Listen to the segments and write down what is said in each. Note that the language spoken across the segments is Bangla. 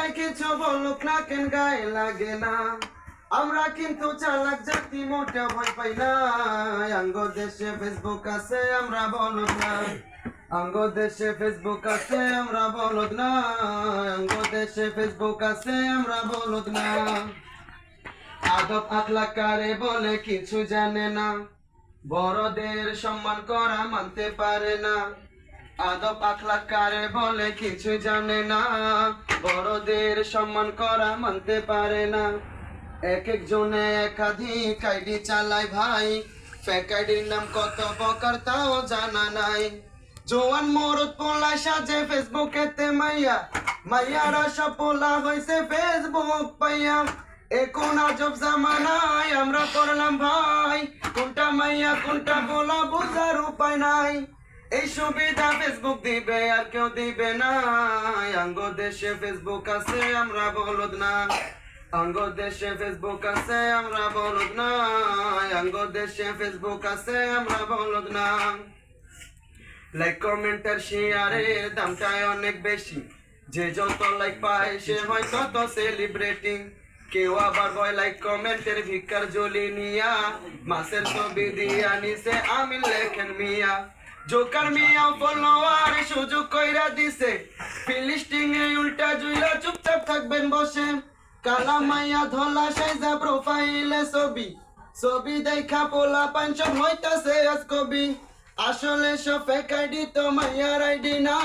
যাই কিছু বলুক না কেন গায়ে লাগে না, আমরা কিন্তু চালাক জাতি মোটা ভয় পাই না। আঙ্গ দেশে ফেসবুক আছে আমরা বলদ না, আঙ্গ দেশে ফেসবুক আছে আমরা বলদ না, আঙ্গ দেশে ফেসবুক আছে আমরা বলদ না। আদব আখলাক কারে বলে কিছু জানে না, বড়দের সম্মান করা মানতে পারে না। আদব আখলাক কারে বলে কিছু জানে না, বড়দের সম্মান করা মানতে পারে না। এক একজনে একাধিক আইডি চালায় ভাই, ফেক আইডির নাম কত প্রকার তাও জানা নাই। জোয়ান মরদ পোলা সাজে ফেসবুকেতে মাইয়া, মাইয়ারা সব পোলা হয়েছে ফেসবুক পাইয়া। এখন আজব জামানায় আমরা করলাম ভাই, কোনটা মাইয়া কোনটা পোলা বোঝার উপায় নাই। এই সুবিধা ফেসবুক দিবে আর কেউ দিবে না। আঙ্গ দেশে ফেসবুক আছে আমরা বলদ না, আঙ্গ দেশে ফেসবুক আছে আমরা বলদ না, আঙ্গ দেশে ফেসবুক আছে আমরা বলদ না। লাইক কমেন্ট আর শেয়ারের দামটাই অনেক বেশি, যে যত লাইক পায় সে হয় তত সেলিব্রেটিং। কেউ আবার বয় লাইক কমেন্টের ভিক্ষার জলি নিয়া, মাসের ছবি দিয়া নিছে আমি লেখেন মিয়া। জোকার মিয়া ফলোয়ার সুযোগ কইরা দিছে, ফিলিস্টিং এ উল্টা জুইলা চুপচাপ থাকবেন বসে। কালা মাইয়া ধলা সাইজা প্রোফাইলে ছবি, ছবি দেখা পোলা পাঞ্চম হইতাছে আজ কবি। আসলে সব ফেক আইডি তো মাইয়ার আইডি না,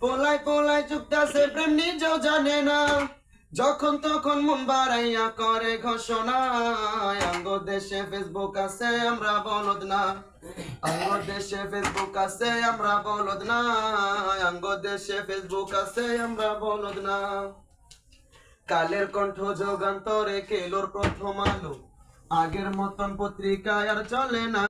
পোলাই পোলাই চুপতাছে প্রেম নিজেও জানে না। যখন তখন মন বাড়াইয়া করে ঘোষণা, আঙ্গ দেশে ফেসবুক আছে আমরা বলদ না, আঙ্গ দেশে ফেসবুক আছে আমরা বলদ না, আঙ্গ দেশে ফেসবুক আছে আমরা বলদ না। কালের কণ্ঠ যুগান্তরে কেলোর প্রথম আলো, আগের মতন পত্রিকায় আর চলে না।